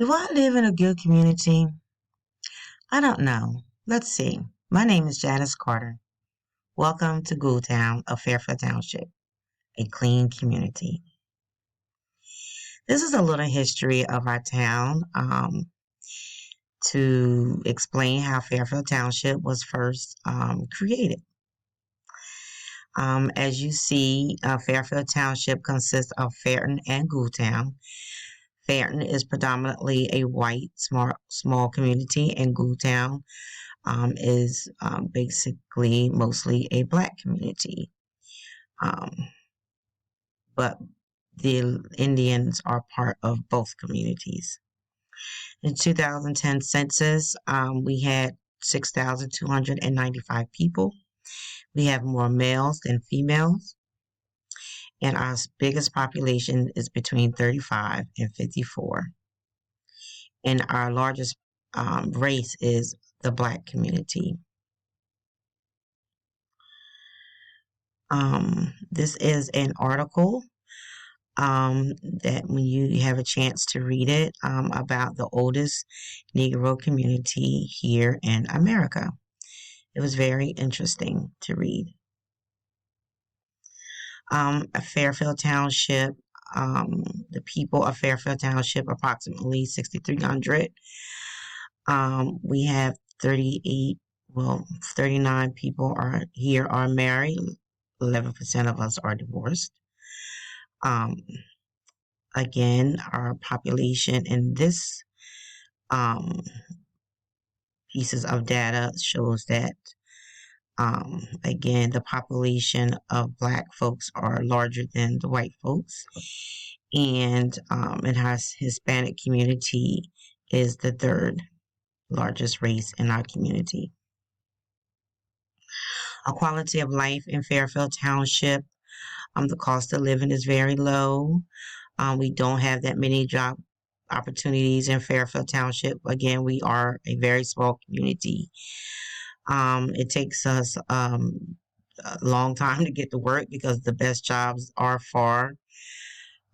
Do I live in a good community? I don't know. Let's see. My name is Janice Carter. Welcome to Town of Fairfield Township, a clean community. This is a little history of our town to explain how Fairfield Township was first created. As you see, Fairfield Township consists of Fairton and Town. Fairton is predominantly a white small community, and Town is basically mostly a black community. Um, but the Indians are part of both communities. In 2010 census, we had 6,295 people. We have more males than females, and our biggest population is between 35 and 54. And our largest race is the black community. This is an article that when you have a chance to read it about the oldest Negro community here in America. It was very interesting to read. Fairfield Township, the people of Fairfield Township, approximately 6,300. We have 39 people are married. 11% of us are divorced. Again, our population in this pieces of data shows that again, the population of black folks are larger than the white folks, and in our Hispanic community is the third largest race in our community. A quality of life in Fairfield Township, the cost of living is very low. We don't have that many job opportunities in Fairfield Township. Again, we are a very small community. It takes us a long time to get to work because the best jobs are far.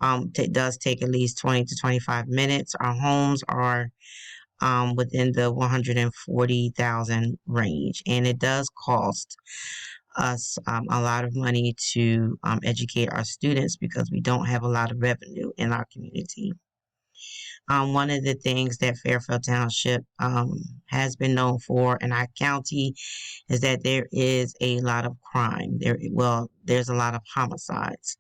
It does take at least 20 to 25 minutes. Our homes are within the 140,000 range, and it does cost us a lot of money to educate our students because we don't have a lot of revenue in our community. One of the things that Fairfield Township has been known for in our county is that there is a lot of crime. There's a lot of homicides.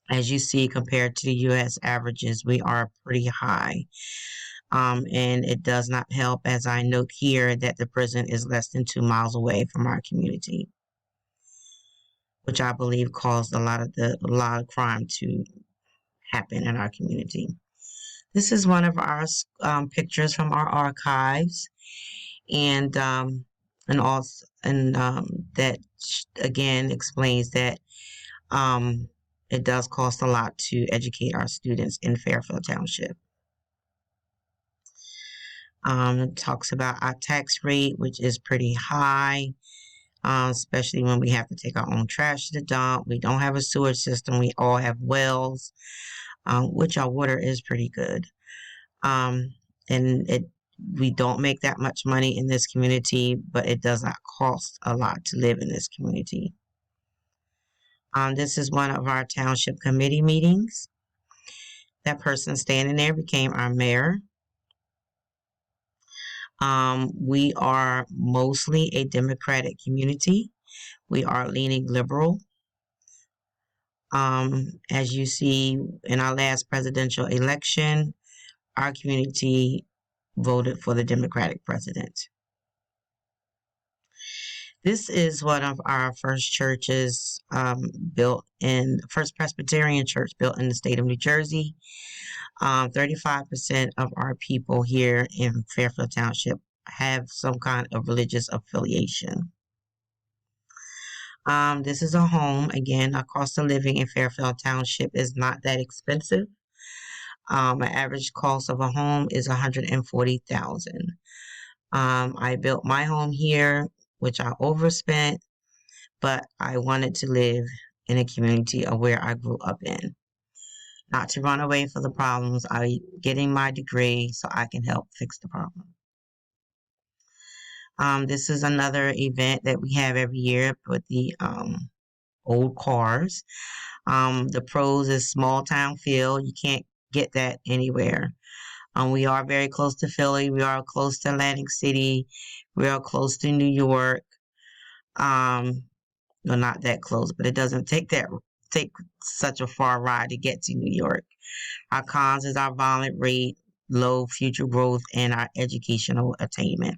As you see, compared to the U.S. averages, we are pretty high. And it does not help, as I note here, that the prison is less than 2 miles away from our community, which I believe caused a lot of crime to happen in our community. This is one of our pictures from our archives, and also that again explains that it does cost a lot to educate our students in Fairfield Township. It talks about our tax rate, which is pretty high, especially when we have to take our own trash to the dump. We don't have a sewer system. We all have wells, which our water is pretty good. And we don't make that much money in this community, but it does not cost a lot to live in this community. This is one of our township committee meetings. That person standing there became our mayor. We are mostly a Democratic community. We are leaning liberal. As you see in our last presidential election, our community voted for the Democratic president. This is one of our first churches first Presbyterian church built in the state of New Jersey. 35% of our people here in Fairfield Township have some kind of religious affiliation. This is a home. Again, our cost of living in Fairfield Township is not that expensive. An average cost of a home is $140,000. I built my home here, which I overspent, but I wanted to live in a community of where I grew up in. not to run away from the problems. I'm getting my degree so I can help fix the problem. This is another event that we have every year with the old cars. The pros is small town feel. You can't get that anywhere. We are very close to Philly. We are close to Atlantic City. We are close to New York. No, not that close, but it doesn't take such a far ride to get to New York. Our cons is our violent rate, low future growth, and our educational attainment.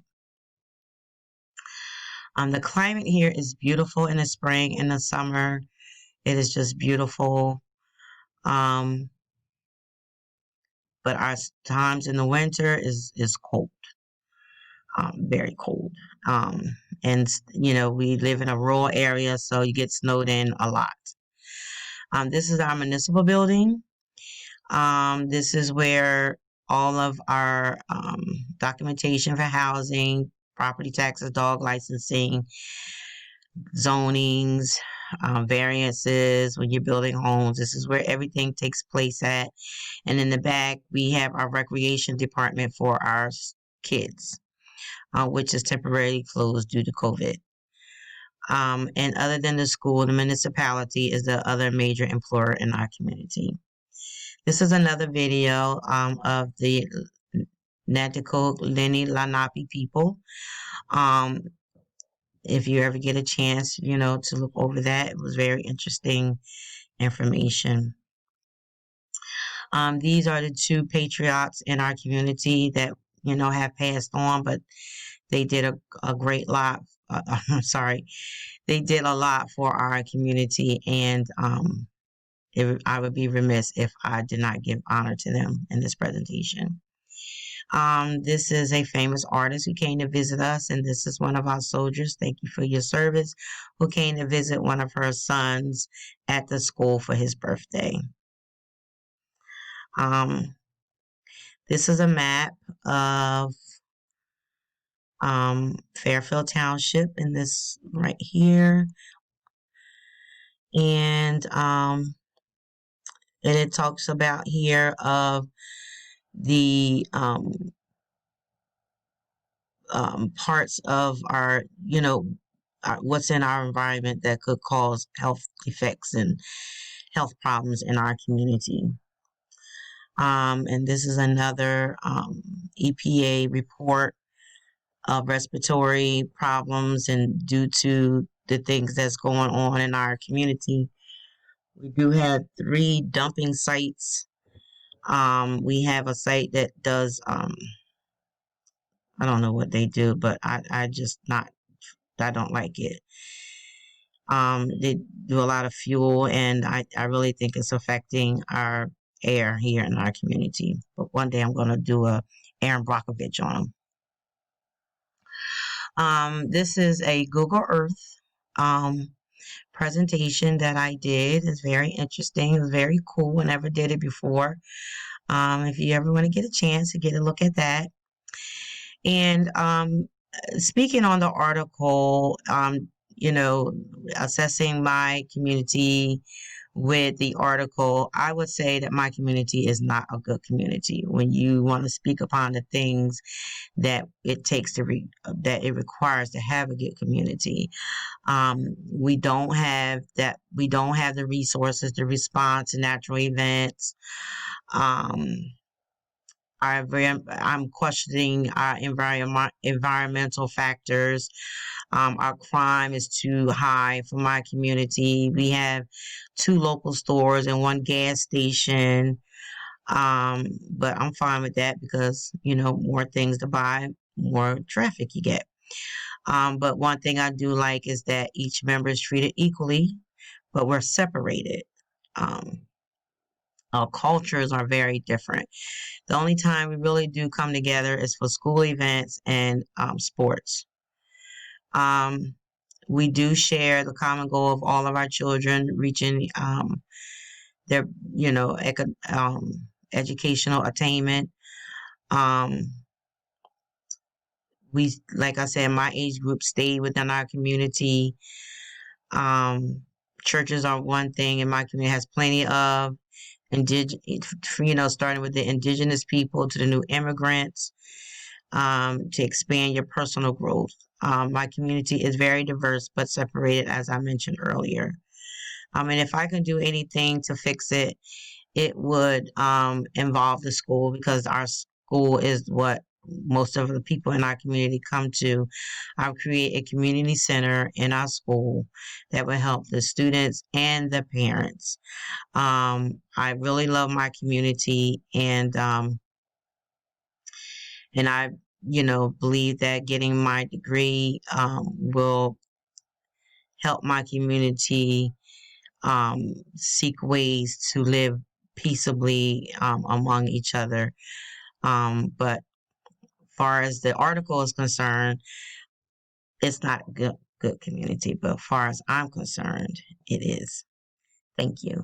The climate here is beautiful in the spring and the summer. It is just beautiful. Um, but our times in the winter is cold, very cold. And we live in a rural area, so you get snowed in a lot. This is our municipal building. This is where all of our documentation for housing, property taxes, dog licensing, zonings, variances when you're building homes. This is where everything takes place at. And in the back, we have our recreation department for our kids, which is temporarily closed due to COVID. And other than the school, the municipality is the other major employer in our community. This is another video of the Nanticoke Lenni Lenape people. If you ever get a chance, to look over that, it was very interesting information. These are the two patriots in our community that, have passed on, but they did a great lot. I'm sorry. They did a lot for our community, and I would be remiss if I did not give honor to them in this presentation. This is a famous artist who came to visit us, and this is one of our soldiers. Thank you for your service, who came to visit one of her sons at the school for his birthday. This is a map of Fairfield Township, in this right here. And it talks about here of the parts of our, what's in our environment that could cause health effects and health problems in our community. And this is another EPA report of respiratory problems, and due to the things that's going on in our community. We do have 3 dumping sites. We have a site that does, I don't know what they do, but I don't like it. They do a lot of fuel, and I really think it's affecting our air here in our community. But one day I'm going to do a Aaron Brockovich on them. This is a Google Earth presentation that I did. It's very interesting. It was very cool. I never did it before. If you ever want to get a chance to get a look at that. And speaking on the article, assessing my community with the article, I would say that my community is not a good community. When you want to speak upon the things that it takes that it requires to have a good community, we don't have that. We don't have the resources to respond to natural events. I'm questioning our environmental factors. Our crime is too high for my community. We have 2 local stores and 1 gas station. But I'm fine with that because, more things to buy, more traffic you get. But one thing I do like is that each member is treated equally, but we're separated. Our cultures are very different. The only time we really do come together is for school events and sports. We do share the common goal of all of our children reaching their, educational attainment. Like I said, my age group stayed within our community. Churches are one thing in my community has plenty of. starting with the indigenous people to the new immigrants, to expand your personal growth. My community is very diverse but separated, as I mentioned earlier. And if I can do anything to fix it, it would involve the school, because our school is what most of the people in our community come to. I'll create a community center in our school that will help the students and the parents. I really love my community, and I, believe that getting my degree will help my community seek ways to live peaceably among each other. But far as the article is concerned, it's not good community. But far as I'm concerned, it is. Thank you.